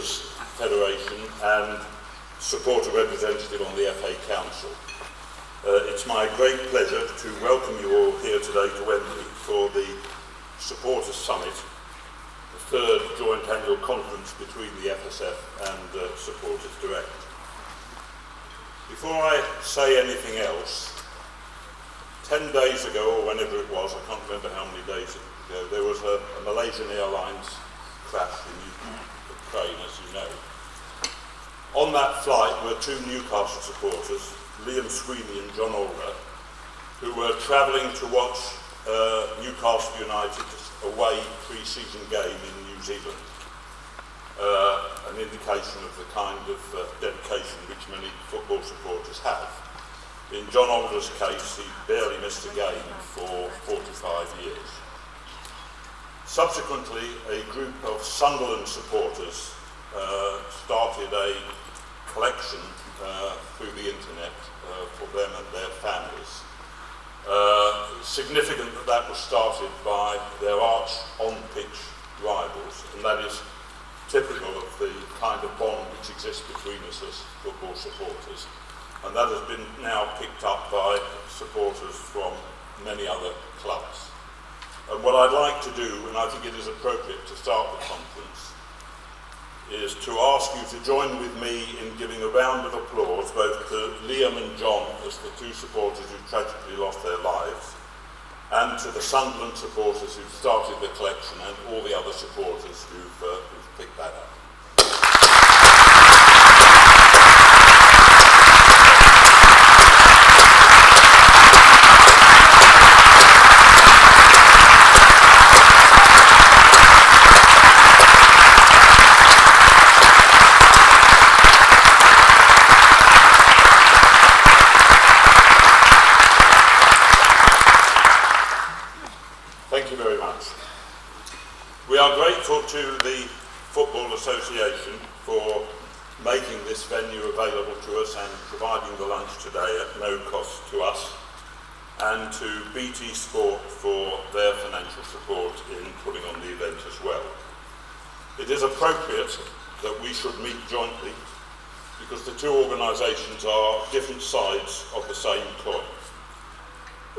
Supporters Federation and supporter representative on the FA Council. It's my great pleasure to welcome you all here today to Wembley for the Supporters Summit, the third joint annual conference between the FSF and Supporters Direct. Before I say anything else, 10 days ago, or whenever it was, I can't remember how many days ago, there was a Malaysian Airlines crash in Ukraine, as you know. On that flight were two Newcastle supporters, Liam Sweeney and John Alder, who were travelling to watch Newcastle United's away pre-season game in New Zealand. An indication of the kind of dedication which many football supporters have. In John Alder's case, he barely missed a game for 45 years. Subsequently, a group of Sunderland supporters started a collection through the internet for them and their families. Significant that that was started by their arch on-pitch rivals, and that is typical of the kind of bond which exists between us as football supporters. And that has been now picked up by supporters from many other clubs. And what I'd like to do, and I think it is appropriate to start the conference, is to ask you to join with me in giving a round of applause both to Liam and John as the two supporters who tragically lost their lives, and to the Sunderland supporters who've started the collection and all the other supporters who've picked that up. To the Football Association for making this venue available to us and providing the lunch today at no cost to us, and to BT Sport for their financial support in putting on the event as well. It is appropriate that we should meet jointly because the two organisations are different sides of the same coin.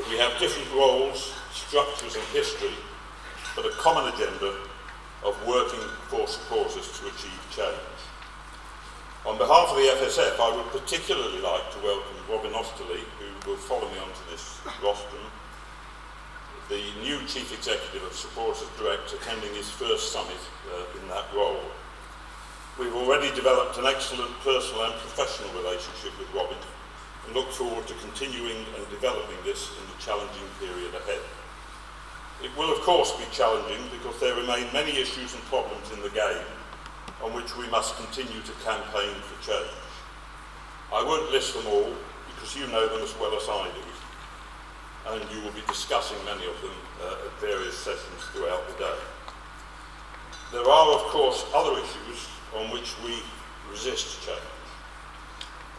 We have different roles, structures and history, but a common agenda of working for supporters to achieve change. On behalf of the FSF, I would particularly like to welcome Robin Osterley, who will follow me onto this rostrum, the new Chief Executive of Supporters Direct, attending his first summit in that role. We've already developed an excellent personal and professional relationship with Robin and look forward to continuing and developing this in the challenging period ahead. It will of course be challenging because there remain many issues and problems in the game on which we must continue to campaign for change. I won't list them all because you know them as well as I do, and you will be discussing many of them at various sessions throughout the day. There are of course other issues on which we resist change.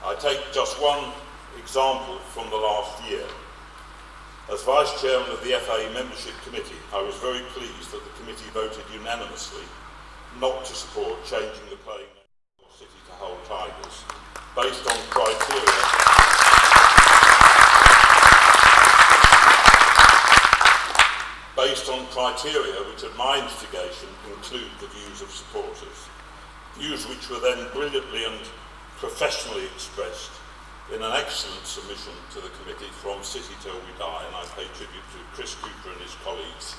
I take just one example from the last year. As Vice Chairman of the FA Membership Committee, I was very pleased that the committee voted unanimously not to support changing the playing name of City to Hull Tigers, based on criteria which at my instigation include the views of supporters, views which were then brilliantly and professionally expressed in an excellent submission to the committee from City Till We Die, and I pay tribute to Chris Cooper and his colleagues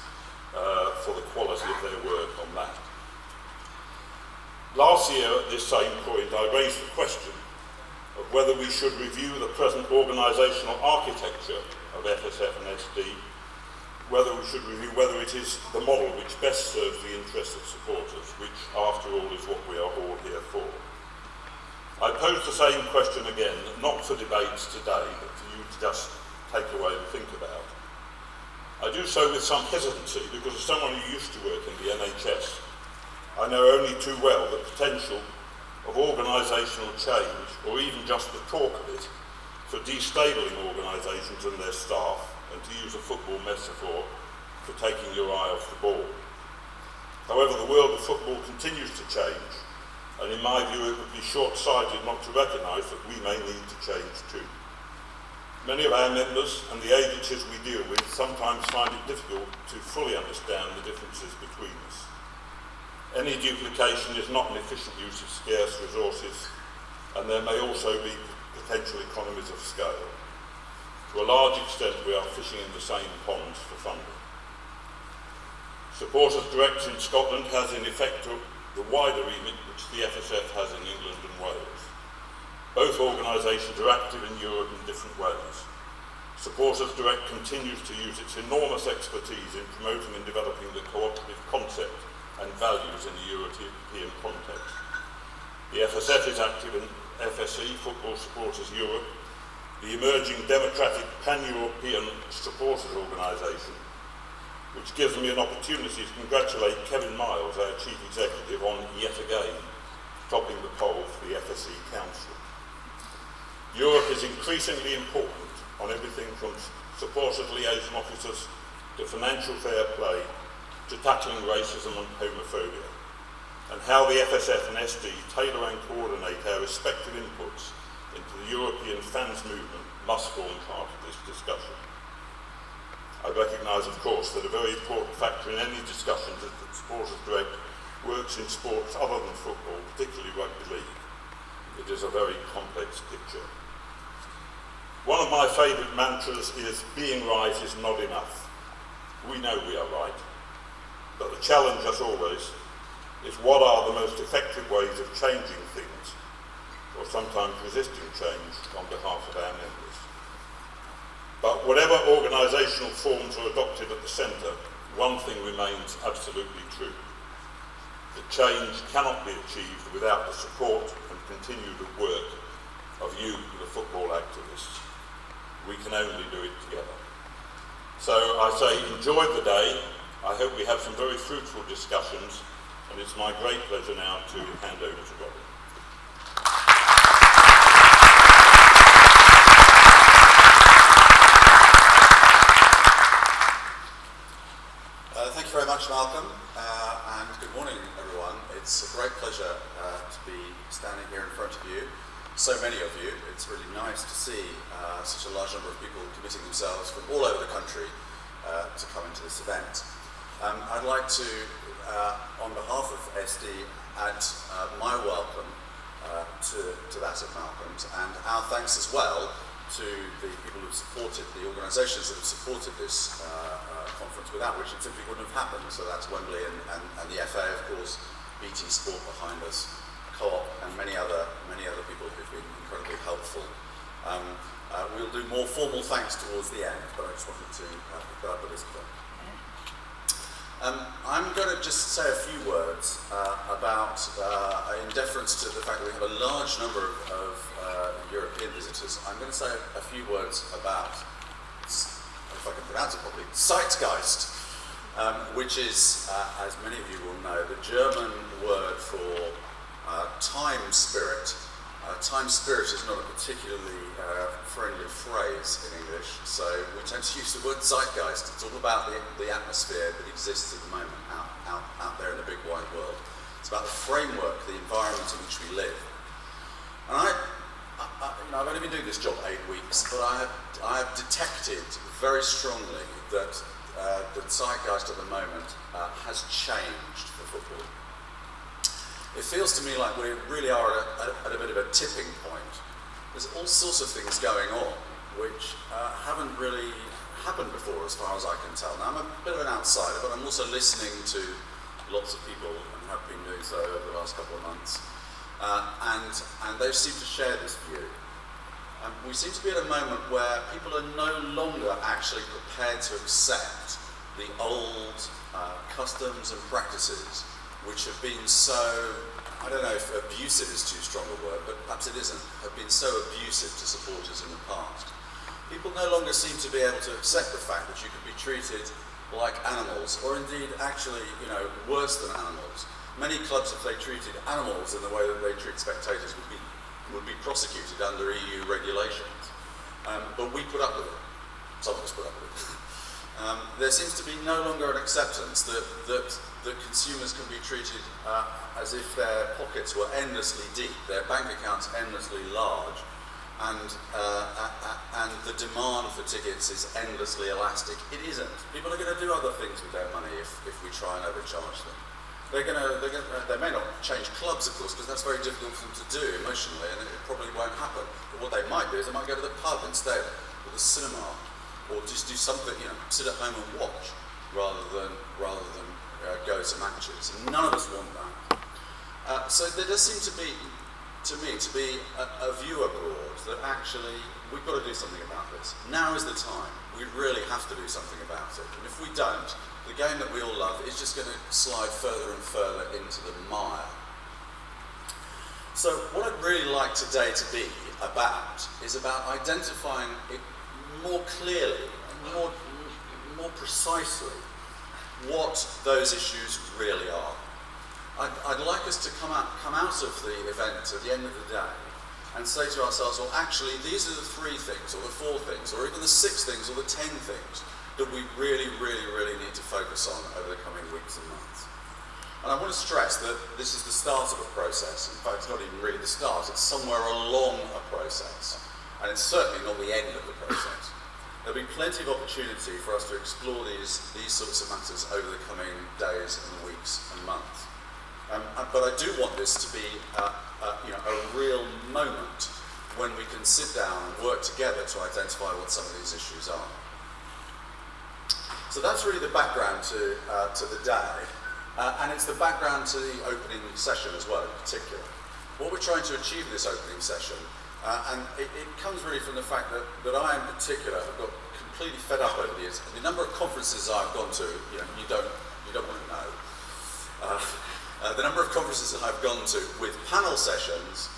for the quality of their work on that. Last year at this same point I raised the question of whether we should review the present organisational architecture of FSF and SD, whether we should review whether it is the model which best serves the interests of supporters, which after all is what we are all here for. I pose the same question again, not for debates today, but for you to just take away and think about. I do so with some hesitancy because as someone who used to work in the NHS, I know only too well the potential of organisational change, or even just the talk of it, for destabling organisations and their staff, and to use a football metaphor, for taking your eye off the ball. However, the world of football continues to change, and in my view it would be short-sighted not to recognise that we may need to change too. Many of our members and the agencies we deal with sometimes find it difficult to fully understand the differences between us. Any duplication is not an efficient use of scarce resources, and there may also be potential economies of scale. To a large extent, we are fishing in the same ponds for funding. Supporters Direct in Scotland has in effect the wider remit which the FSF has in England and Wales. Both organisations are active in Europe in different ways. Supporters Direct continues to use its enormous expertise in promoting and developing the cooperative concept and values in the European context. The FSF is active in FSE, Football Supporters Europe, the emerging democratic pan-European supporters organisation, which gives me an opportunity to congratulate Kevin Miles, our Chief Executive, on yet again topping the poll for the FSE Council. Europe is increasingly important on everything from supporters liaison officers to financial fair play to tackling racism and homophobia, and how the FSF and SD tailor and coordinate our respective inputs into the European fans movement must form part of this discussion. I recognise, of course, that a very important factor in any discussions is that Supporters Direct works in sports other than football, particularly rugby league. It is a very complex picture. One of my favourite mantras is, being right is not enough. We know we are right, but the challenge, as always, is what are the most effective ways of changing things, or sometimes resisting change on behalf of our members. But whatever organisational forms are adopted at the centre, one thing remains absolutely true. The change cannot be achieved without the support and continued work of you, the football activists. We can only do it together. So I say enjoy the day. I hope we have some very fruitful discussions, and it's my great pleasure now to hand over to Robin. Thank you very much, Malcolm, and good morning, everyone. It's a great pleasure to be standing here in front of you. So many of you. It's really nice to see such a large number of people committing themselves from all over the country to come into this event. I'd like to, on behalf of SD, add my welcome to that of Malcolm's, and our thanks as well to the people who've supported, the organisations that have supported this conference, without which it simply wouldn't have happened. So that's Wembley and the FA, of course, BT Sport behind us, Co-op, and many other people who've been incredibly helpful. We'll do more formal thanks towards the end, but I just wanted to pick up at this point. I'm going to just say a few words about, in deference to the fact that we have a large number of European visitors, I'm going to say a few words about, if I can pronounce it properly, Zeitgeist, which is, as many of you will know, the German word for time spirit. Time spirit is not a particularly friendly phrase in English, so we tend to use the word zeitgeist. It's all about the atmosphere that exists at the moment out there in the big wide world. It's about the framework, the environment in which we live. And I've only been doing this job 8 weeks, but I have detected very strongly that the zeitgeist at the moment has changed for football. It feels to me like we really are at a bit of a tipping point. There's all sorts of things going on which haven't really happened before, as far as I can tell. Now, I'm a bit of an outsider, but I'm also listening to lots of people, and have been doing so over the last couple of months, and they seem to share this view. We seem to be at a moment where people are no longer actually prepared to accept the old customs and practices which have been so, I don't know if abusive is too strong a word, but perhaps it isn't, have been so abusive to supporters in the past. People no longer seem to be able to accept the fact that you could be treated like animals, or indeed actually, worse than animals. Many clubs, if they treated animals in the way that they treat spectators, would be prosecuted under EU regulations. But we put up with it. Some of us put up with it. there seems to be no longer an acceptance that consumers can be treated as if their pockets were endlessly deep, their bank accounts endlessly large, and the demand for tickets is endlessly elastic. It isn't. People are going to do other things with their money if we try and overcharge them. They may not change clubs, of course, because that's very difficult for them to do emotionally, and it probably won't happen. But what they might do is they might go to the pub instead, or the cinema, or just do something, sit at home and watch, rather than go to matches. And none of us want that. So there does seem to be, to me, a view abroad that actually we've got to do something about this. Now is the time. We really have to do something about it. And if we don't, the game that we all love is just going to slide further and further into the mire. So what I'd really like today to be about is about identifying it more clearly, more precisely, what those issues really are. I'd like us to come out of the event at the end of the day and say to ourselves, well, actually, these are the 3 things, or the 4 things, or even the 6 things, or the 10 things that we really, really, really need to focus on over the coming weeks and months. And I want to stress that this is the start of a process. In fact, it's not even really the start, it's somewhere along a process. And it's certainly not the end of the process. There'll be plenty of opportunity for us to explore these sorts of matters over the coming days and weeks and months. But I do want this to be a real moment when we can sit down and work together to identify what some of these issues are. So that's really the background to the day, and it's the background to the opening session as well in particular. What we're trying to achieve in this opening session, and it comes really from the fact that I in particular have got completely fed up over the years. The number of conferences I've gone to, you don't want to know. The number of conferences that I've gone to with panel sessions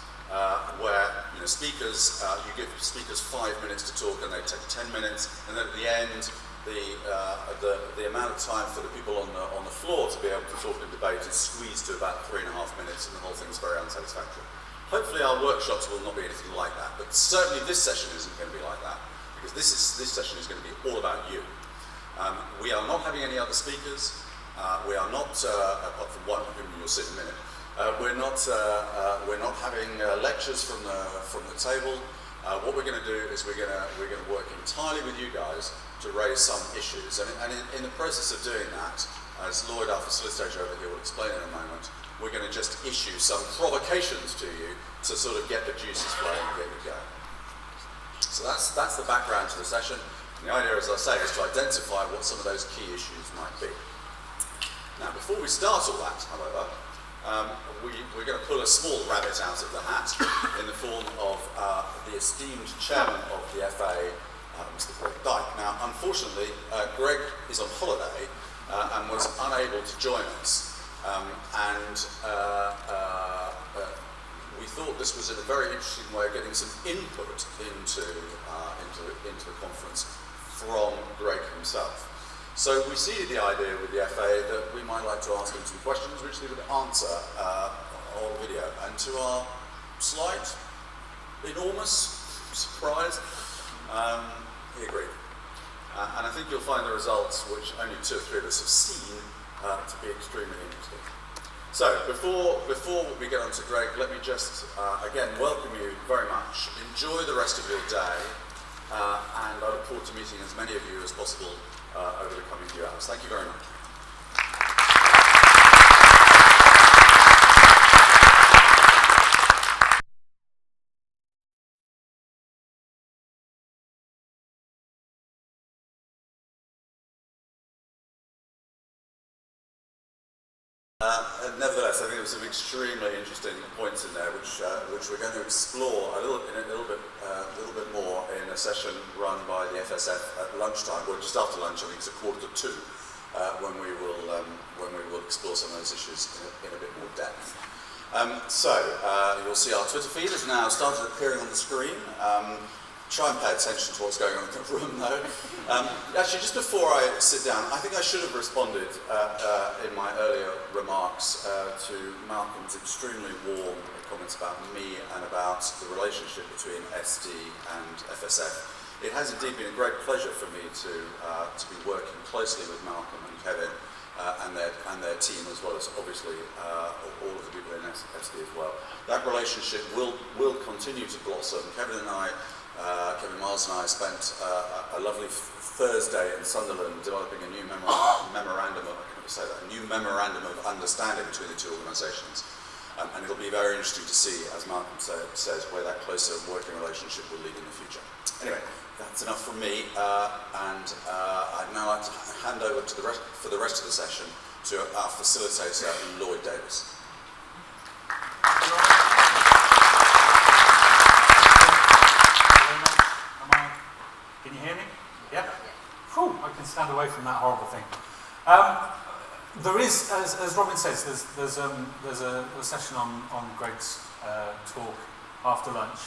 where speakers, you give speakers 5 minutes to talk and they take 10 minutes, and then at the end, the amount of time for the people on the floor to be able to talk and debate is squeezed to about 3.5 minutes, and the whole thing's very unsatisfactory. Hopefully our workshops will not be anything like that, but certainly this session isn't going to be like that, because this session is going to be all about you. We are not having any other speakers. We are not, apart from one whom you'll see in a minute, we're not having lectures from the table. What we're going to do is we're going to work entirely with you guys to raise some issues, and in the process of doing that, as Lloyd, our facilitator over here, will explain in a moment, we're going to just issue some provocations to you to sort of get the juices flowing and get you going. So that's the background to the session. And the idea, as I say, is to identify what some of those key issues might be. Now, before we start all that, however, we're going to pull a small rabbit out of the hat in the form of the esteemed chairman of the FA, Mr. Greg Dyke. Now, unfortunately, Greg is on holiday and was unable to join us. We thought this was a very interesting way of getting some input into the conference from Greg himself. So we seeded the idea with the FA that we might like to ask him some questions which they would answer on video. And to our slight, enormous surprise, he agreed. And I think you'll find the results, which only 2 or 3 of us have seen, to be extremely interesting. So before we get on to Greg, let me just again welcome you very much. Enjoy the rest of your day, and I look forward to meeting as many of you as possible over the coming few hours. Thank you very much. Nevertheless, I think there were some extremely interesting points in there, which we're going to explore a little bit more in a session run by the FSF at lunchtime, or just after lunch. I think it's 1:45, when we will explore some of those issues in a bit more depth. So you'll see our Twitter feed has now started appearing on the screen. Try and pay attention to what's going on in the room, though. Actually, just before I sit down, I think I should have responded in my earlier remarks to Malcolm's extremely warm comments about me and about the relationship between SD and FSF. It has indeed been a great pleasure for me to be working closely with Malcolm and Kevin and their team, as well as obviously all of the people in SD as well. That relationship will continue to blossom. Kevin Miles and I spent a lovely Thursday in Sunderland developing a new memorandum of understanding between the two organisations. And it'll be very interesting to see, as Malcolm says, where that closer working relationship will lead in the future. Anyway, that's enough from me, and I'd now like to hand over to for the rest of the session to our facilitator, Lloyd Davis. Can you hear me? Yeah? Whew, I can stand away from that horrible thing. There is, as Robin says, there's a session on Greg's talk after lunch.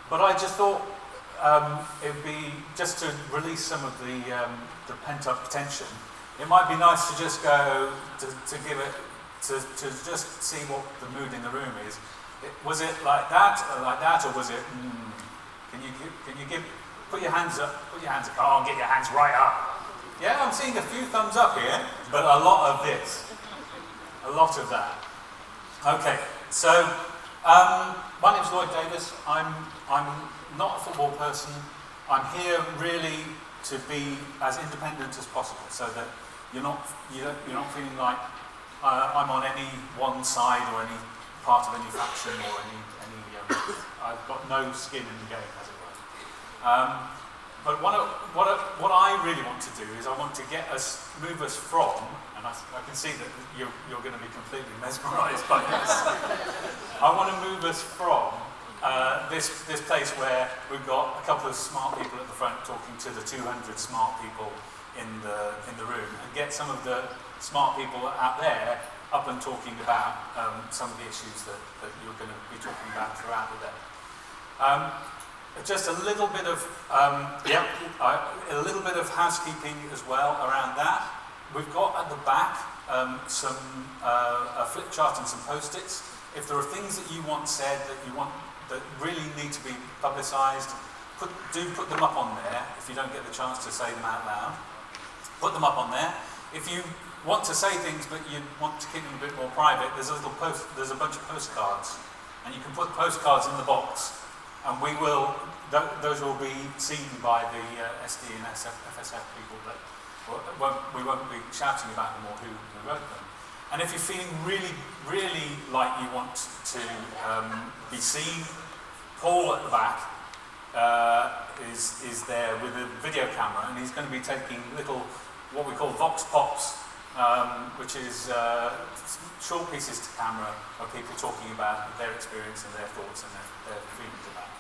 But I just thought it would be, just to release some of the pent-up tension, it might be nice to just go, to give it, to just see what the mood in the room is. Was it like that, or was it, can you give, put your hands up, oh, get your hands right up. Yeah, I'm seeing a few thumbs up here, but a lot of this. A lot of that. Okay, so my name's Lloyd Davis. I'm not a football person. I'm here really to be as independent as possible, so that you're not feeling like I'm on any one side or any part of any faction or any I've got no skin in the game, as it were. But what I really want to do is I want to move us from, and I can see that you're going to be completely mesmerised by this. I want to move us from this place where we've got a couple of smart people at the front talking to the 200 smart people in the room, and get some of the smart people out there up and talking about some of the issues that you're going to be talking about throughout the day. Just a little bit of a little bit of housekeeping as well around that. We've got at the back a flip chart and some post-its. If there are things that you want said that really need to be publicised, do put them up on there. If you don't get the chance to say them out loud, put them up on there. If you want to say things but you want to keep them a bit more private, there's a bunch of postcards, and you can put postcards in the box. And those will be seen by the SD and FSF people, but we won't be shouting about them or who wrote them. And if you're feeling really, really like you want to be seen, Paul at the back is there with a video camera, and he's going to be taking little, what we call vox pops, which is short pieces to camera of people talking about their experience and their thoughts and their feelings about things.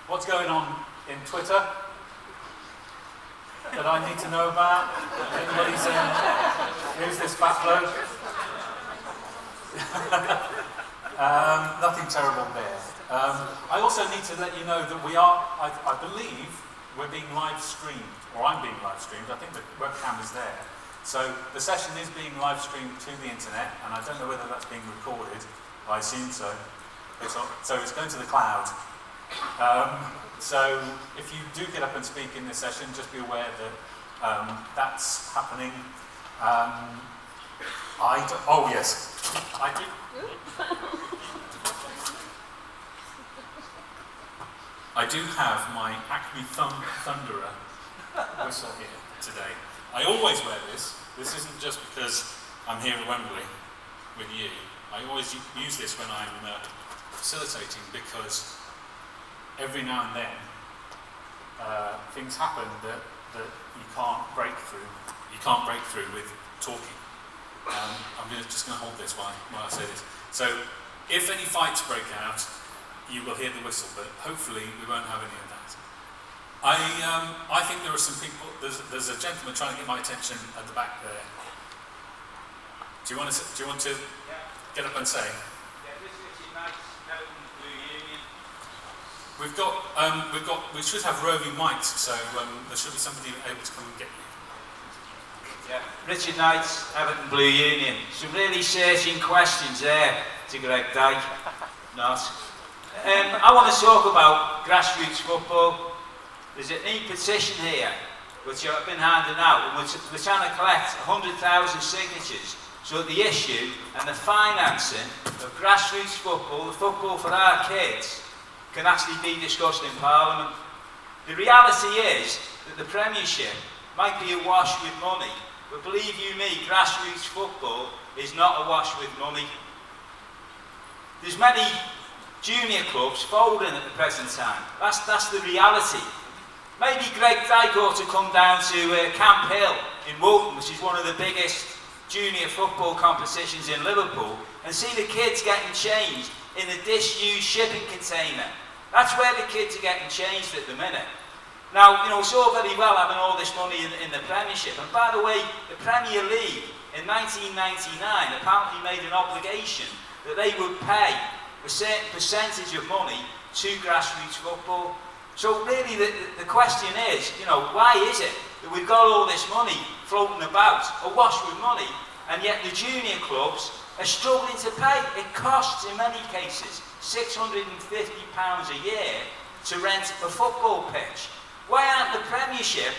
What's going on in Twitter that I need to know about? Anybody saying, who's this fat bloke? Nothing terrible there. I also need to let you know that I believe we're being live streamed, or I'm being live streamed. I think the webcam is there. So the session is being live streamed to the internet, and I don't know whether that's being recorded. I assume so. So it's going to the cloud. So if you do get up and speak in this session, just be aware that that's happening. Oh yes, I do. I do have my Acme Thunderer whistle here today. I always wear this. This isn't just because I'm here at Wembley with you. I always use this when I'm facilitating, because every now and then things happen that you can't break through. You can't break through with talking. I'm just going to hold this while I say this. So if any fights break out, you will hear the whistle, but hopefully we won't have any of that. I think there are some people. There's a gentleman trying to get my attention at the back there. Do you want to get up and say? We should have roving mics, so there should be somebody able to come and get you. Yeah, Richard Knight, Everton Blue Union. Some really searching questions there to Greg Dyke. Not. I want to talk about grassroots football. there's an e-petition here, which I've been handing out, and we're trying to collect 100,000 signatures so that the issue and the financing of grassroots football, the football for our kids, can actually be discussed in Parliament. The reality is that the Premiership might be awash with money, but believe you me, grassroots football is not awash with money. There's many junior clubs folding at the present time. That's the reality. Maybe Greg Dyke ought to come down to Camp Hill in Woolton, which is one of the biggest junior football competitions in Liverpool, and see the kids getting changed in a disused shipping container. That's where the kids are getting changed at the minute. Now, you know, it's all very well having all this money in the Premiership, and by the way, the Premier League in 1999 apparently made an obligation that they would pay a certain percentage of money to grassroots football. So really the question is, you know, why is it that we've got all this money floating about, awash with money, and yet the junior clubs are struggling to pay? It costs, in many cases, £650 a year to rent a football pitch. Why aren't the Premiership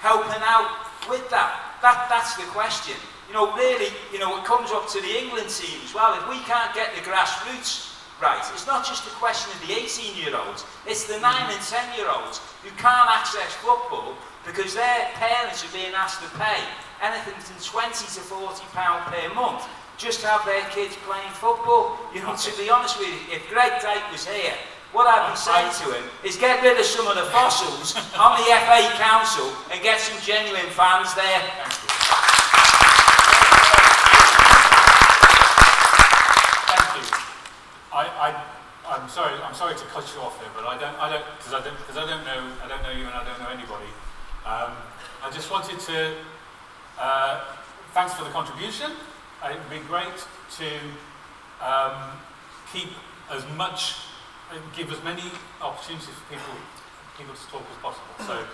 helping out with that? That's the question. You know, really, you know, it comes up to the England team as well. If we can't get the grassroots right, it's not just a question of the 18-year-olds, it's the 9 and 10-year-olds who can't access football because their parents are being asked to pay anything from £20 to £40 per month just to have their kids playing football. You know, to be honest with you, if Greg Dyke was here, what I'd be saying to him is get rid of some of the fossils on the FA Council and get some genuine fans there. Thank you. I'm sorry to cut you off here, but I don't know you and I don't know anybody. I just wanted to thanks for the contribution. It would be great to keep as much. Give as many opportunities for people to talk as possible. So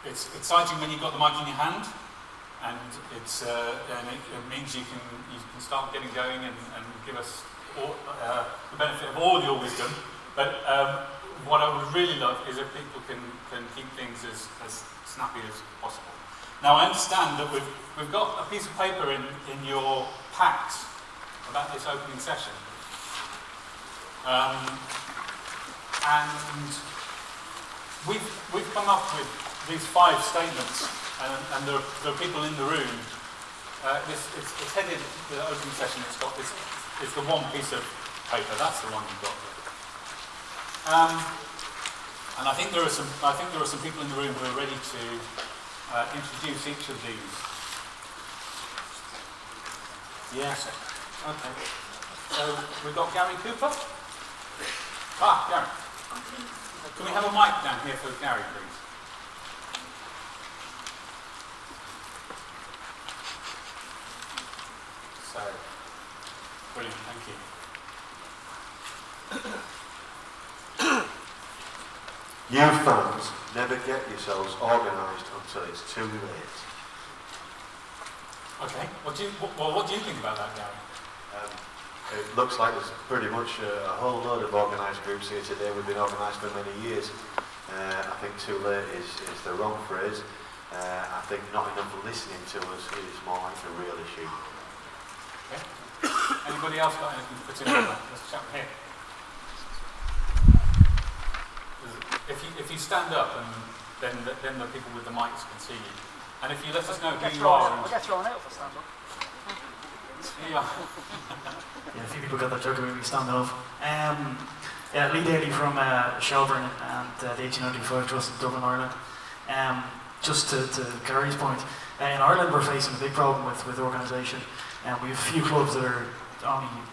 it's exciting when you've got the mic in your hand, and it means you can start getting going and give us all, the benefit of all your wisdom. But what I would really love is if people can keep things as snappy as possible. Now I understand that we've got a piece of paper in your packs about this opening session. And we've come up with these 5 statements, and there are people in the room. It's headed the opening session. It's the one piece of paper. That's the one you've got. And I think there are some people in the room who are ready to introduce each of these. Yes. Okay. So we've got Gary Cooper. Gary. Can we have a mic down here for Gary, please? So, brilliant, thank you. You fans never get yourselves organised until it's too late. Okay, what do you think about that, Gary? It looks like there's pretty much a whole load of organised groups here today. We've been organised for many years. I think too late is the wrong phrase. I think not enough listening to us is more like the real issue. Okay. Anybody else got anything to put in on that? Let's chat here. If you stand up, and then the people with the mics can see you. And if you let us know who you are. I'll get thrown out if I stand up. Yeah, a few people got that joke about me standing up. Lee Daly from Shelburne and the 1895 Trust in Dublin, Ireland. Just to Gary's point, in Ireland we're facing a big problem with organisation, and we have a few clubs that are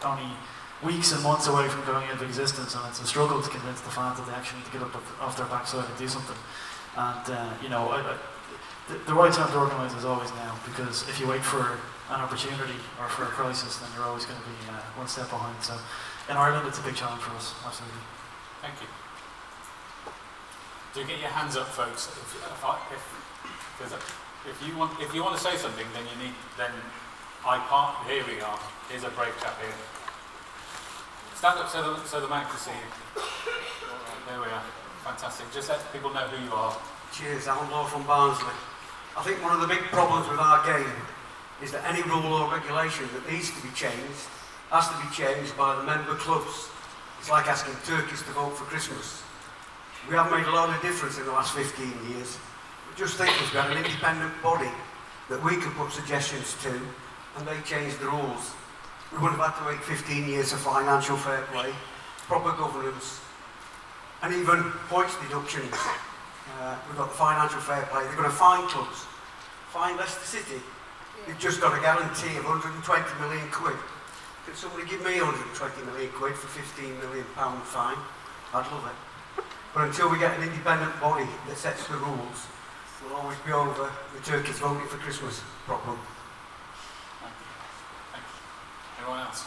only weeks and months away from going into existence, and it's a struggle to convince the fans that they actually need to get up off their backside and do something. And the right time to organise is always now, because if you wait for an opportunity or for a crisis, then you're always going to be one step behind. So in Ireland it's a big challenge for us, absolutely. Thank you. Do get your hands up, folks. If you want to say something, then I can't. Here we are. Here's a brave chap here. Stand up so the man can see you. There we are. fantastic. Just let people know who you are. Cheers, Alan Law from Barnsley. I think one of the big problems with our game is that any rule or regulation that needs to be changed has to be changed by the member clubs. It's like asking turkeys to vote for Christmas. We have made a lot of difference in the last 15 years. But just think we've got an independent body that we could put suggestions to, and they change the rules. We wouldn't have had to wait 15 years of financial fair play, proper governance, and even points deductions. We've got the financial fair play. They're going to fine clubs. Fine Leicester City. They've just got a guarantee of 120 million quid. Can somebody give me 120 million quid for £15 million fine? I'd love it. But until we get an independent body that sets the rules, we'll always be over the turkeys voting for Christmas problem. Thank you. Thank you. Anyone else?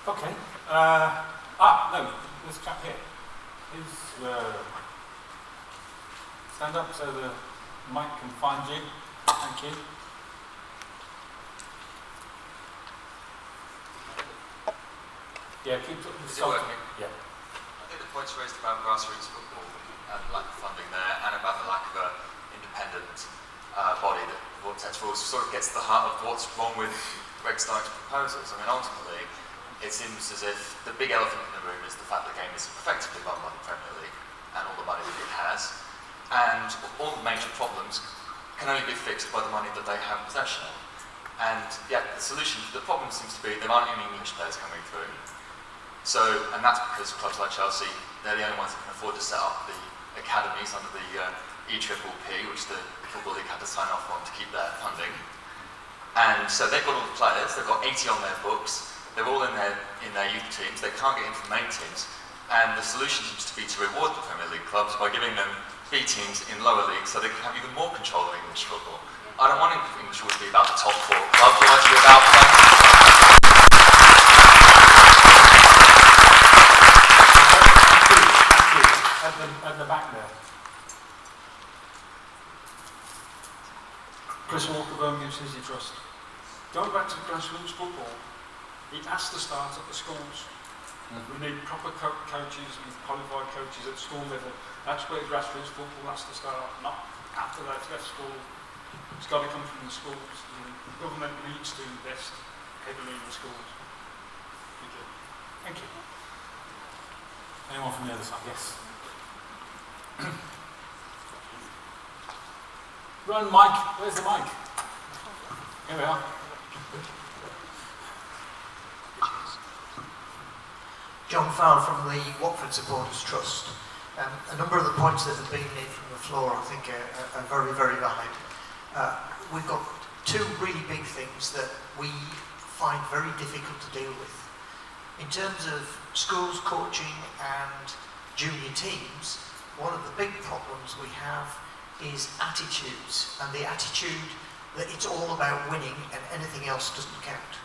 Okay. No, this chap here. Stand up so the mic can find you. Thank you. Yeah, keep talking. Is it working? Yeah. I think the points raised about grassroots football and lack of funding there, and about the lack of an independent body that sets rules, sort of gets to the heart of what's wrong with Greg Stark's proposals. I mean, ultimately, it seems as if the big elephant in the room is the fact the game is effectively run by the Premier League and all the money that it has, and all the major problems can only be fixed by the money that they have possession of. And yet, the problem seems to be there aren't any English players coming through. So, and that's because clubs like Chelsea, they're the only ones that can afford to set up the academies under the EPPP, which the Football League had to sign off on to keep their funding. And so they've got all the players, they've got 80 on their books, they're all in their youth teams, they can't get into the main teams, and the solution seems to be to reward the Premier League clubs by giving them B teams in lower leagues so they can have even more control of English football. I don't want English football to be about the top 4 clubs, I want it to be about At the back there. Chris Walker, Birmingham City Trust. Going back to grassroots football, it has to start at the schools. We need proper coaches and qualified coaches at school level. That's where grassroots football has to start, not after they've left school. It's got to come from the schools. The government needs to invest heavily in the schools. Thank you. Thank you. Anyone from the other side? Yes. Run, Mike. Where's the mic? Here we are. John Farrell from the Watford Supporters Trust. A number of the points that have been made from the floor I think are very, very valid. We've got two really big things that we find very difficult to deal with. In terms of schools, coaching and junior teams, one of the big problems we have is attitudes, and the attitude that it's all about winning and anything else doesn't count.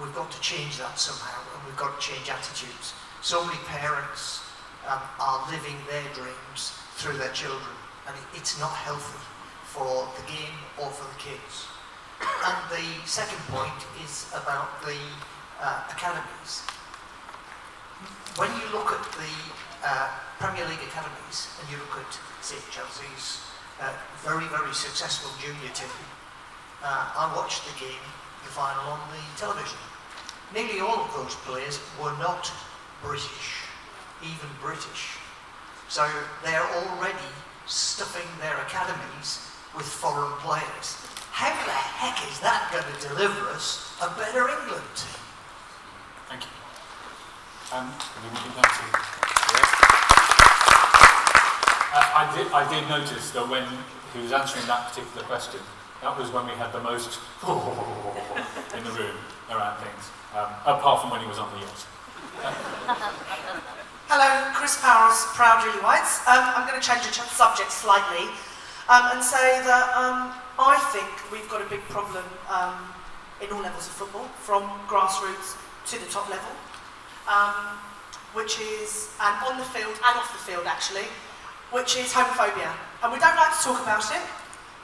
We've got to change that somehow, and we've got to change attitudes. So many parents are living their dreams through their children, and it's not healthy for the game or for the kids. And the second point is about the academies. When you look at the Premier League academies, and you look at, say, Chelsea's very, very successful junior team, I watched the game, the final on the television. Nearly all of those players were not British, even British. So they're already stuffing their academies with foreign players. How the heck is that going to deliver us a better England team? Thank you. I did notice that when he was answering that particular question, that was when we had the most in the room around things, apart from when he was on the yacht. Hello, Chris Powers, Proud Julie Whites. I'm going to change the subject slightly and say that I think we've got a big problem in all levels of football, from grassroots to the top level, which is, and on the field and off the field actually, which is homophobia. And we don't like to talk about it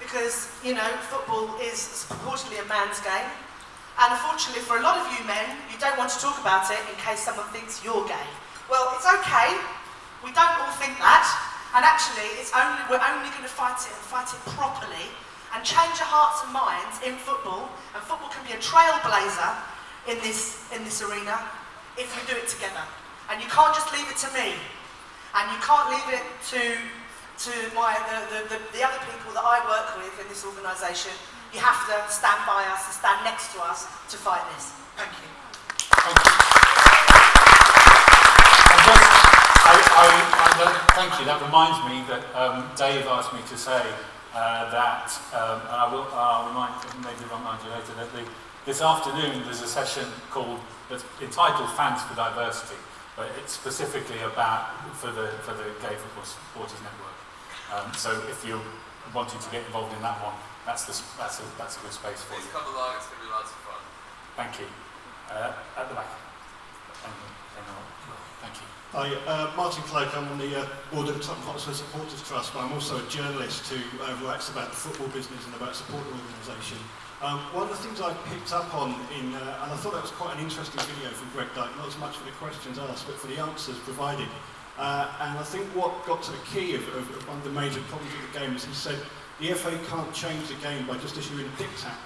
because, you know, football is purportedly a man's game, And unfortunately for a lot of you men, you don't want to talk about it in case someone thinks you're gay. Well, it's okay. We don't all think that. And actually, we're only going to fight it and fight it properly and change our hearts and minds in football. And football can be a trailblazer in this arena if we do it together. And you can't just leave it to me. And you can't leave it to the other people that I work with in this organisation. You have to stand by us and stand next to us to fight this. Thank you. Thank you. That reminds me that Dave asked me to say that, and I'll remind you later, that this afternoon there's a session that's entitled Fans for Diversity, but it's specifically for the Gay Football Supporters Network. So if you're wanting to get involved in that one, that's a good space for you. Please come along, it's going to be lots of fun. Thank you. At the back. Thank you. Hi, Martin Cloak. I'm on the board of the Tottenham Hotspur Supporters Trust, but I'm also a journalist who writes about the football business and about supporter organisation. One of the things I picked up on and I thought that was quite an interesting video from Greg Dyke, not as much for the questions asked, but for the answers provided. And I think what got to the key of one of the major problems of the game is he said the FA can't change the game by just issuing a diktat.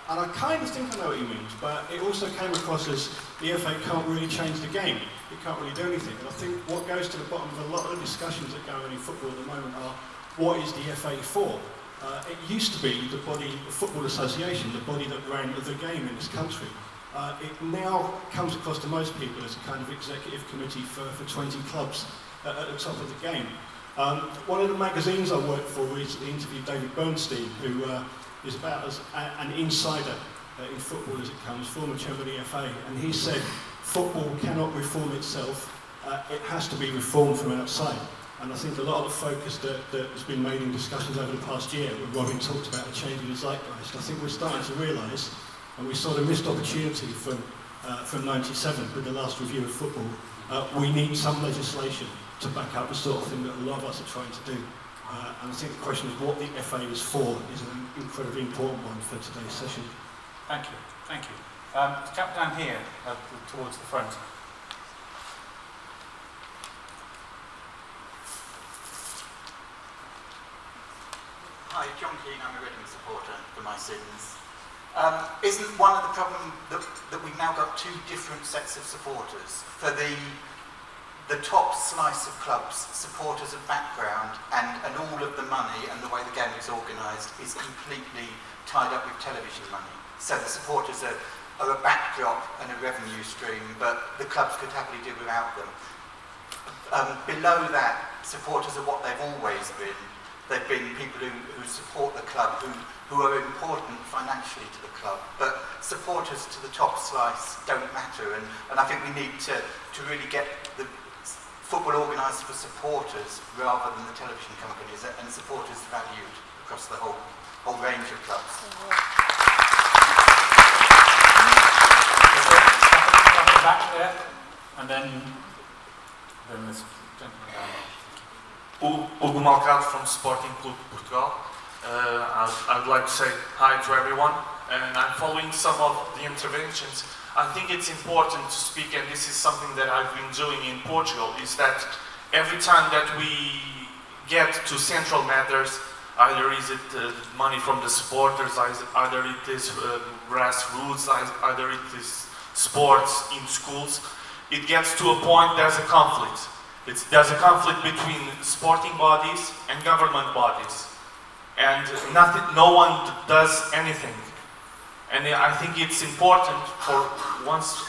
And I kind of think I know what he means, but it also came across as the FA can't really change the game. It can't really do anything. And I think what goes to the bottom of a lot of the discussions that go on in football at the moment are, what is the FA for? It used to be the body, the Football Association, the body that ran the game in this country. It now comes across to most people as a kind of executive committee for 20 clubs at the top of the game. One of the magazines I worked for recently interviewed David Bernstein, who is about as an insider in football as it comes, former chairman of the FA, and he said football cannot reform itself, it has to be reformed from outside. And I think a lot of the focus that has been made in discussions over the past year, when Robin talked about the change in the zeitgeist, I think we're starting to realise, and we saw the missed opportunity from '97 with the last review of football, we need some legislation to back up the sort of thing that a lot of us are trying to do. And I think the question of what the FA is for is an incredibly important one for today's session. Thank you. Thank you. Chap down here, towards the front. Hi, John Keane, I'm a Reading supporter for my sins. Isn't one of the problems that we've now got two different sets of supporters? For the top slice of clubs, supporters of background, and all of the money and the way the game is organised is completely tied up with television money. So the supporters are a backdrop and a revenue stream, but the clubs could happily do without them. Below that, supporters are what they've always been. They've been people who support the club, who are important financially to the club, but supporters to the top slice don't matter, and I think we need to really get the football organised for supporters rather than the television companies, and supporters valued across the whole range of clubs. Back there, and then this gentleman down there. Hugo Malcado from Sporting Clube Portugal. I'd like to say hi to everyone, and I'm following some of the interventions. I think it's important to speak, and this is something that I've been doing in Portugal, is that every time that we get to central matters, either is it money from the supporters, either it is grassroots, either it is sports in schools, it gets to a point there's a conflict. There's a conflict between sporting bodies and government bodies, and no one does anything. And I think it's important for once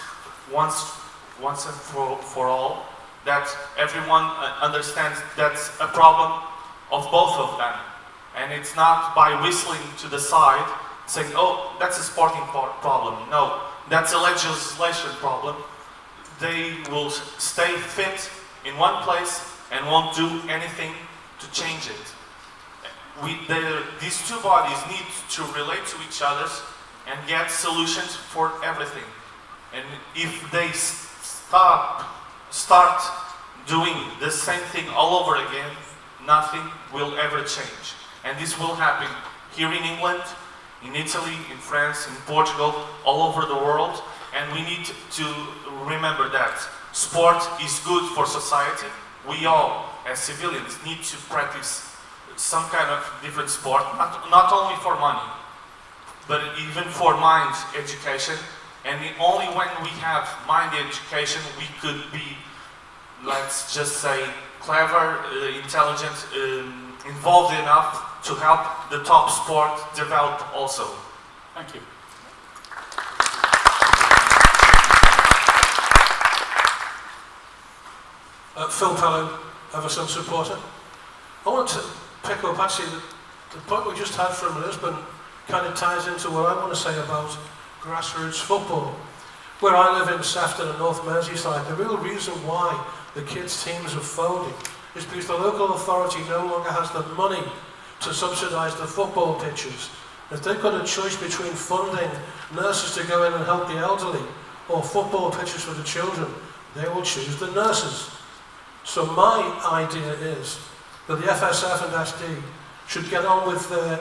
and for all that everyone understands that's a problem of both of them, and it's not by whistling to the side saying, "Oh, that's a sporting problem." No, that's a legislation problem. They will stay fit in one place and won't do anything to change it. These two bodies need to relate to each other and get solutions for everything. And if they start doing the same thing all over again, nothing will ever change. And this will happen here in England, in Italy, in France, in Portugal, all over the world. And we need to remember that sport is good for society. We all, as civilians, need to practice some kind of different sport, not only for money, but even for mind education. And only when we have mind education, we could be, let's just say, clever, intelligent, involved enough to help the top sport develop also. Thank you. Phil Pellow, Everton supporter. I want to pick up actually the point we just had from Lisbon kind of ties into what I want to say about grassroots football. Where I live in Sefton and North Merseyside, the real reason why the kids' teams are folding is because the local authority no longer has the money to subsidise the football pitches. If they've got a choice between funding nurses to go in and help the elderly or football pitches for the children, they will choose the nurses. So my idea is that the FSF and SD should get on with their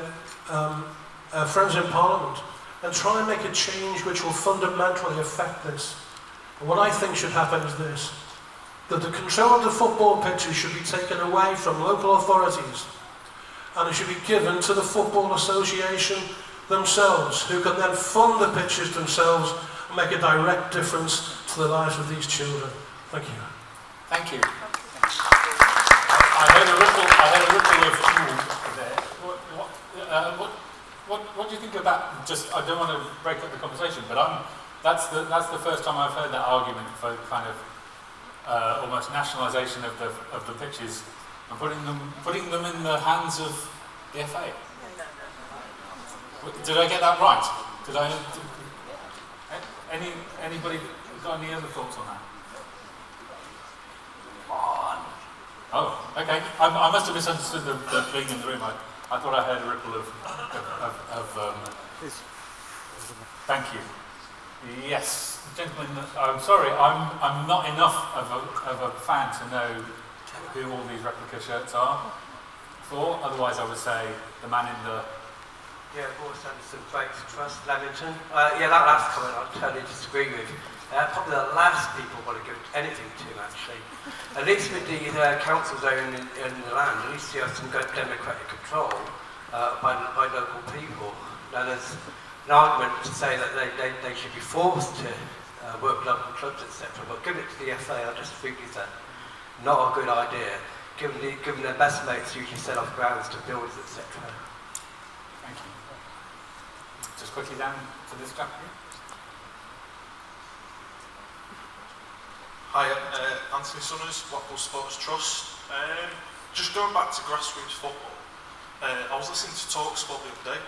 friends in Parliament and try and make a change which will fundamentally affect this. And what I think should happen is this, that the control of the football pitches should be taken away from local authorities and it should be given to the Football Association themselves, who can then fund the pitches themselves and make a direct difference to the lives of these children. Thank you. Thank you. I heard a ripple of there. What do you think of that? Just, I don't want to break up the conversation, but that's the first time I've heard that argument for kind of almost nationalisation of the pitches and putting them in the hands of the FA. Did I get that right? Anybody got any other thoughts on that? Oh, okay. I must have misunderstood the being in the room. I thought I heard a ripple of thank you. Yes, gentlemen. I'm sorry. I'm not enough of a fan to know who all these replica shirts are for. Otherwise, I would say the man in the. Yeah, Boris Anderson, Breaks Trust, Leamington. Yeah, that last comment I totally disagree with. Probably the last people want to give anything to, actually. At least with the councils owning in the land, at least you have some good democratic control by local people. Now there's an argument to say that they should be forced to work with local clubs, etc. But give it to the FA, I just think is not a good idea. Given their best mates usually set off grounds to builders, etc. Thank you. Just quickly down to this chap here. Hi, Anthony Summers, Blackpool Sports Trust. Just going back to grassroots football, I was listening to TalkSport the other day,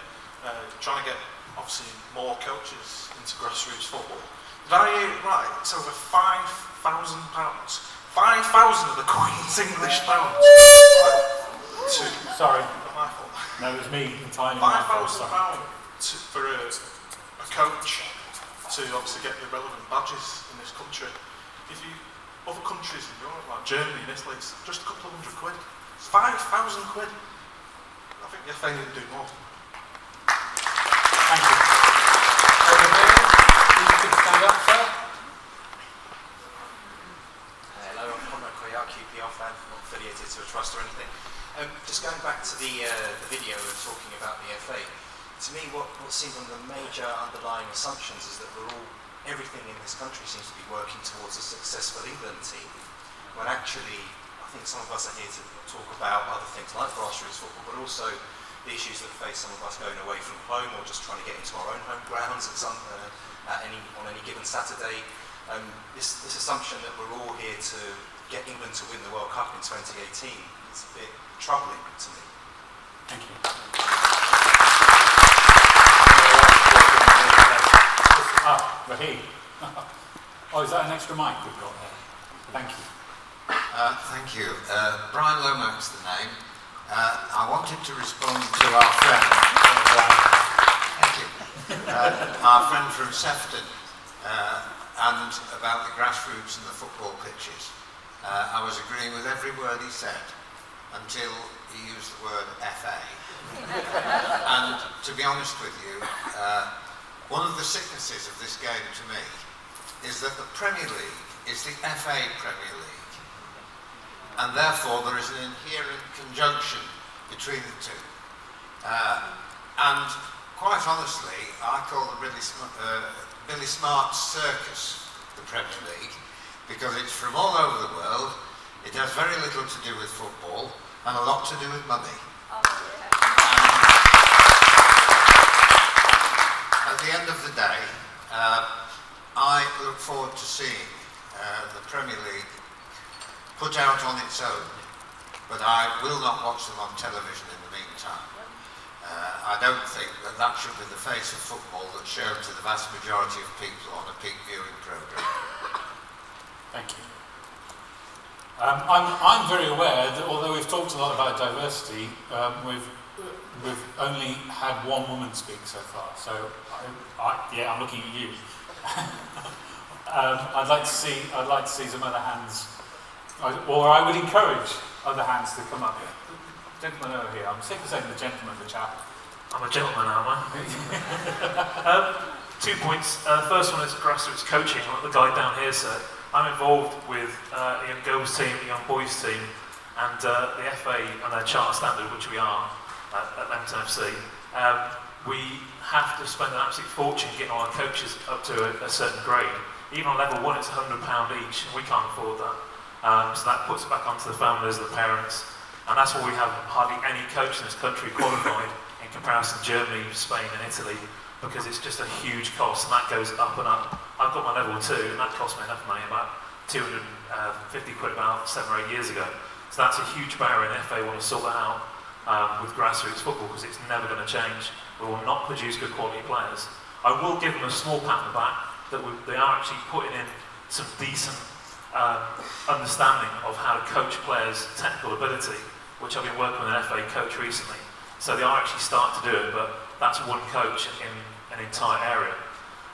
trying to get obviously more coaches into grassroots football. Did I hear it right? It's over £5,000. 5,000 of the Queen's English pounds. Sorry. Not my fault. No, it was me entirely. £5,000 for a coach to obviously get the relevant badges in this country. If you, other countries in Europe, like Germany and Italy, it's just a couple of £100. It's £5,000. I think the FA need to do more. Thank you. Over here, you could stand up, sir. Hello, I'm Conrad Coy, QPR fan, not affiliated to a trust or anything. Just going back to the video of talking about the FA, to me what seems one of the major underlying assumptions is that everything in this country seems to be working towards a successful England team, when actually I think some of us are here to talk about other things like grassroots football, but also the issues that face some of us going away from home or just trying to get into our own home grounds on any given Saturday. This assumption that we're all here to get England to win the World Cup in 2018 is a bit troubling to me. Thank you. Raheem. Oh, is that an extra mic we've got there? Thank you. Thank you. Brian Lomax, the name. I wanted to respond to our friend. Thank you. Our friend from Sefton, and about the grassroots and the football pitches. I was agreeing with every word he said until he used the word FA. And to be honest with you, one of the sicknesses of this game to me is that the Premier League is the FA Premier League, and therefore there is an inherent conjunction between the two. And quite honestly, I call the Billy Smart circus the Premier League, because it's from all over the world, it has very little to do with football, and a lot to do with money. At the end of the day, I look forward to seeing the Premier League put out on its own, but I will not watch them on television in the meantime. I don't think that that should be the face of football that's shown to the vast majority of people on a peak viewing programme. Thank you. I'm very aware that although we've talked a lot about diversity, we've only had one woman speak so far. So, I'm looking at you. I'd like to see some other hands, or I would encourage other hands to come up here. Gentlemen over here. I'm sick of saying the gentleman, the chap. I'm a gentleman, am I? 2 points. First one is grassroots coaching, like the guy down here said. I'm involved with a young girls team, a young boys team, and the FA and their charter standard, which we are at Leamington FC. We have to spend an absolute fortune getting our coaches up to a certain grade. Even on level 1, it's £100 each, and we can't afford that. So that puts it back onto the families, the parents, and that's why we have hardly any coach in this country qualified in comparison to Germany, Spain and Italy, because it's just a huge cost, and that goes up and up. I've got my level 2, and that cost me enough money, about 250 quid about 7 or 8 years ago. So that's a huge barrier, and the FA want to sort that out with grassroots football, because it's never going to change. We will not produce good quality players. I will give them a small pat on the back that they are actually putting in some decent understanding of how to coach players' technical ability, which I've been working with an FA coach recently. So they are actually starting to do it, but that's one coach in an entire area.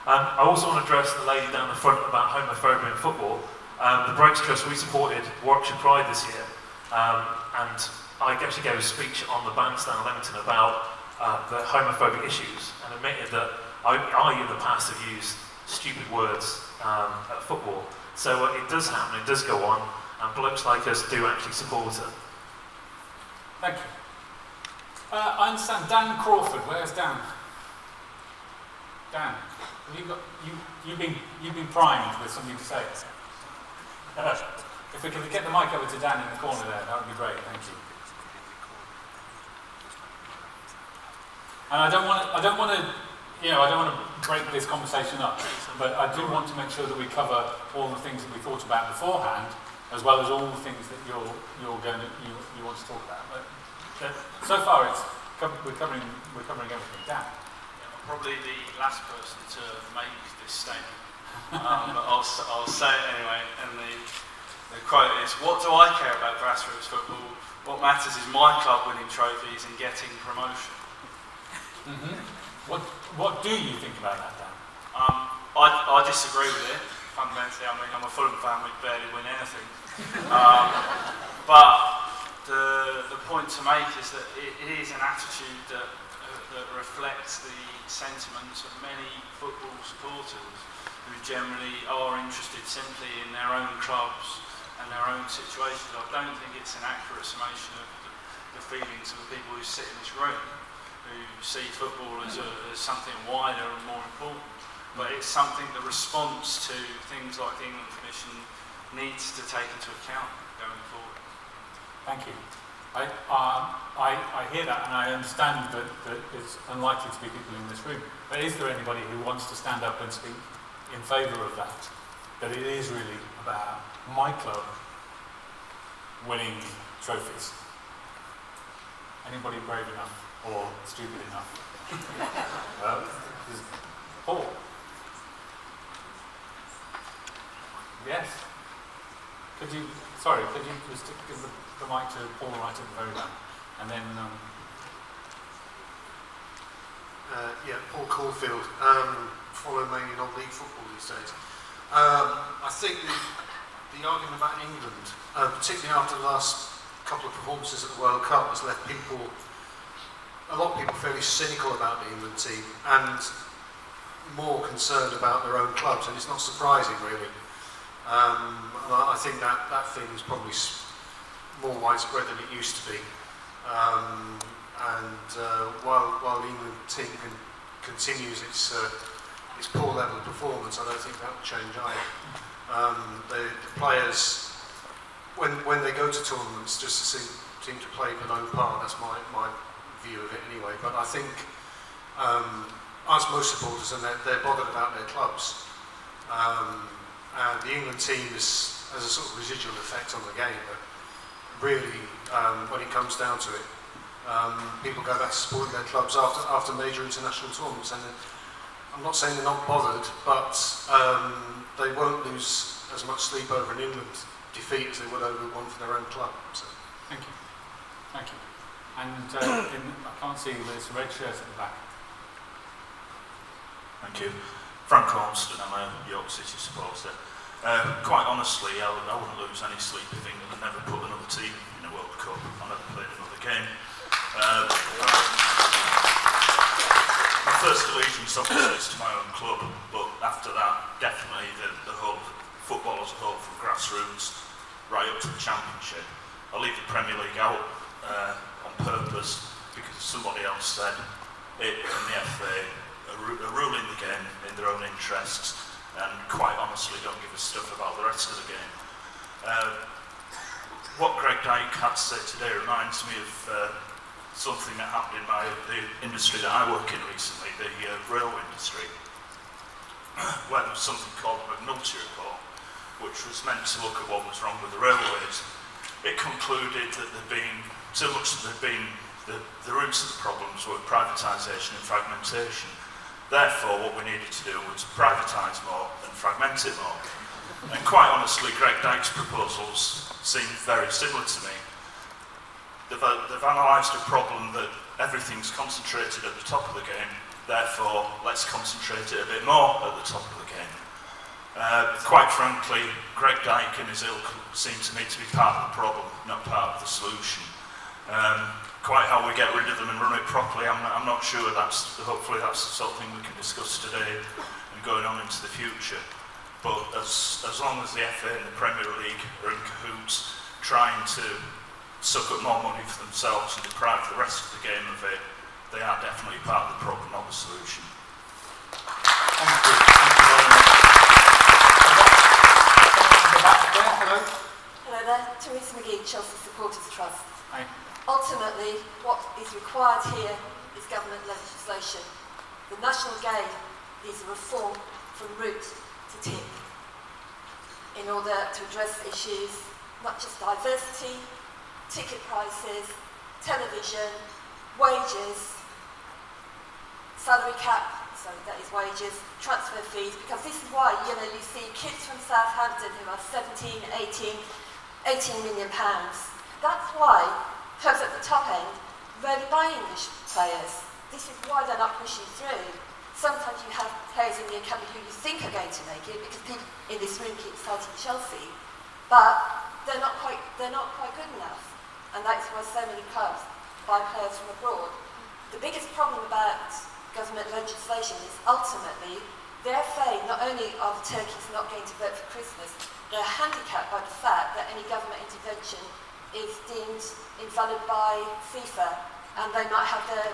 I also want to address the lady down the front about homophobia in football. The Breaks Trust, we supported Warwickshire Pride this year, and I actually gave a speech on the bandstand in Leamington about the homophobic issues, and admitted that I in the past have used stupid words at football. So it does happen, it does go on, and blokes like us do actually support it. Thank you. I understand Dan Crawford. Where's Dan? Dan, you've been primed with something to say. If we could get the mic over to Dan in the corner there, that would be great. Thank you. And I don't want to break this conversation up, but I do want to make sure that we cover all the things that we thought about beforehand, as well as all the things that you want to talk about. But so far, we're covering everything. Dan. Yeah, I'm probably the last person to make this statement, but I'll say it anyway. And the quote is, "What do I care about grassroots football? What matters is my club winning trophies and getting promotion." Mm-hmm. What do you think about that, Dan? I disagree with it fundamentally. I mean, I'm a Fulham fan, we barely win anything. But the point to make is that it is an attitude that reflects the sentiments of many football supporters who generally are interested simply in their own clubs and their own situations. I don't think it's an accurate summation of the feelings of the people who sit in this room, who see football as something wider and more important. But it's something the response to things like the England Commission needs to take into account going forward. Thank you. I hear that, and I understand that it's unlikely to be people in this room. But is there anybody who wants to stand up and speak in favour of that? That it is really about my club winning trophies? Anybody brave enough or stupid enough? Well, Paul. Yes. Could you just give the mic to Paul right at the very back, and then. Yeah, Paul Caulfield. Follow mainly non-league football these days. I think the argument about England, particularly after the last couple of performances at the World Cup, has left people a lot of people fairly cynical about the England team and more concerned about their own clubs, and it's not surprising really. And I think that thing is probably more widespread than it used to be. While the England team continues its poor level of performance, I don't think that will change either. The players, when they go to tournaments, just seem to play below par. That's my view of it anyway. But I think, as most supporters, and they're bothered about their clubs. And the England team has a sort of residual effect on the game. But really, when it comes down to it, people go back to supporting their clubs after major international tournaments. And I'm not saying they're not bothered, but they won't lose as much sleep over an England defeat as they would over one for their own club. So. Thank you. Thank you. And I can't see there's red shirts at the back. Thank you. Frank Ormston, I'm a York City supporter. Quite honestly, I wouldn't lose any sleep if England had never put another team in a World Cup. I never played another game. My first allegiance obviously is to my own club, but after that, definitely the whole football as a whole, from grassroots right up to the Championship. I'll leave the Premier League out on purpose because somebody else said it and the FA are ruling the game in their own interests and quite honestly don't give a stuff about the rest of the game. What Greg Dyke had to say today reminds me of something that happened in the industry that I work in recently, the railway industry, where there was something called the McNulty Report, which was meant to look at what was wrong with the railways. It concluded that the roots of the problems were privatisation and fragmentation. Therefore, what we needed to do was privatise more and fragment it more. And quite honestly, Greg Dyke's proposals seem very similar to me. They've analysed a problem that everything's concentrated at the top of the game, therefore let's concentrate it a bit more at the top of the game. Quite frankly, Greg Dyke and his ilk seem to me to be part of the problem, not part of the solution. Quite how we get rid of them and run it properly, I'm not sure. Hopefully that's the sort of thing we can discuss today and going on into the future. But as long as the FA and the Premier League are in cahoots trying to suck up more money for themselves and deprive the rest of the game of it, they are definitely part of the problem, not the solution. Thank you. Thank you very much. Hello there, Teresa McGee, Chelsea Supporters Trust. Hi. Ultimately, what is required here is government legislation. The national game needs a reform from root to tip in order to address issues, not just diversity, ticket prices, television, wages, salary cap, sorry, that is wages, transfer fees, because this is why, you see kids from Southampton who are 17 million pounds. That's why clubs at the top end rarely buy English players. This is why they're not pushing through. Sometimes you have players in the academy who you think are going to make it because people in this room keep citing Chelsea, but they're not quite good enough. And that's why so many clubs buy players from abroad. The biggest problem about government legislation is ultimately the FA, not only are the turkeys not going to vote for Christmas, they're handicapped by the fact that any government intervention is deemed invalid by FIFA, and they might have their,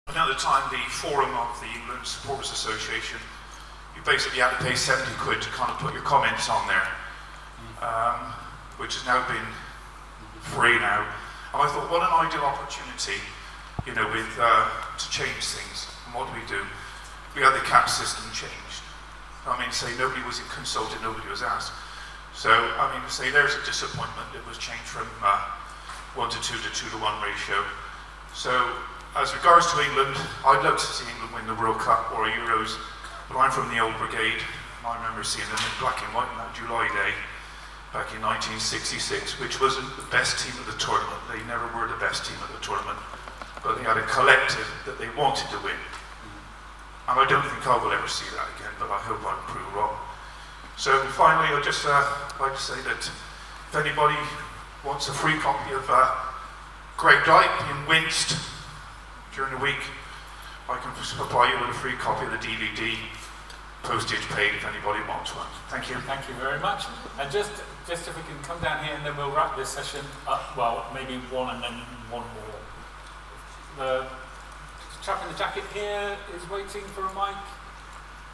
And at the time, the forum of the England Supporters Association, you basically had to pay 70 quid to kind of put your comments on there, which has now been free now. And I thought, what an ideal opportunity, you know, with to change things. And what do? We had the cap system changed. I mean, say nobody was consulted, nobody was asked. So, I mean, say there's a disappointment. It was changed from 1 to 2 to 2 to 1 ratio. So, as regards to England, I'd love to see England win the World Cup or Euros, but I'm from the old brigade, and I remember seeing them in black and white on that July day back in 1966, which wasn't the best team at the tournament. They never were the best team at the tournament, but they had a collective that they wanted to win. And I don't think I will ever see that again, but I hope I'm proved wrong. So finally, I'd just like to say that if anybody wants a free copy of Greg Dyke being winced during the week, I can supply you with a free copy of the DVD, postage paid if anybody wants one. Thank you. Thank you very much. And just if we can come down here and then we'll wrap this session up, well, maybe one and then one more. The chap in the jacket here is waiting for a mic.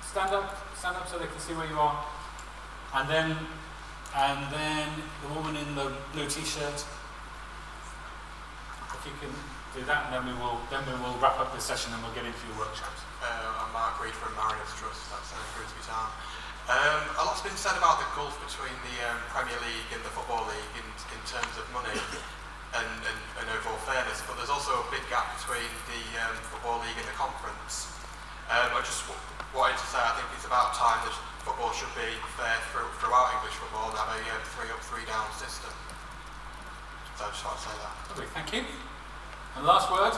Stand up so they can see where you are. And then the woman in the blue t-shirt. If you can do that, and then we will wrap up this session and we'll get into your workshops. I'm Mark Reid from Mariners Trust. That's Grimsby Town. A lot's been said about the gulf between the Premier League and the Football League in terms of money and overall fairness, but there's also a big gap between the Football League and the Conference. I just wanted to say I think it's about time that football should be fair throughout English football and have a 3 up, 3 down system. So I just want to say that. Lovely, thank you. And last word?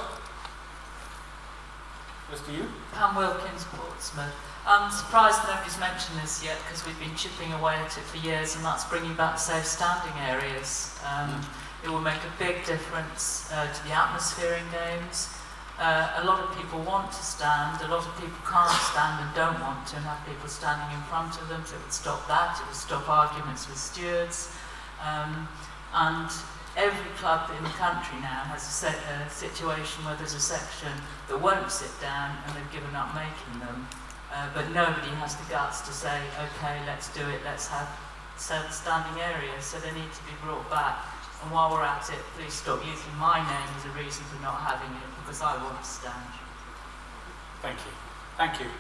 Just to you. Pam Wilkins, Portsmouth. I'm surprised nobody's mentioned this yet because we've been chipping away at it for years, and that's bringing back safe standing areas. It will make a big difference to the atmosphere in games. A lot of people want to stand, a lot of people can't stand and don't want to, and have people standing in front of them, so it would stop that, it would stop arguments with stewards. And every club in the country now has a situation where there's a section that won't sit down and they've given up making them. But nobody has the guts to say, okay, let's do it, let's have standing areas, so they need to be brought back. And while we're at it, please stop using my name as a reason for not having it, because I want to stand. Thank you. Thank you.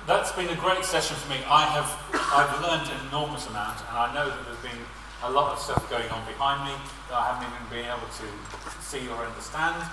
That's been a great session for me. I've learned an enormous amount, and I know that there's been a lot of stuff going on behind me that I haven't even been able to see or understand.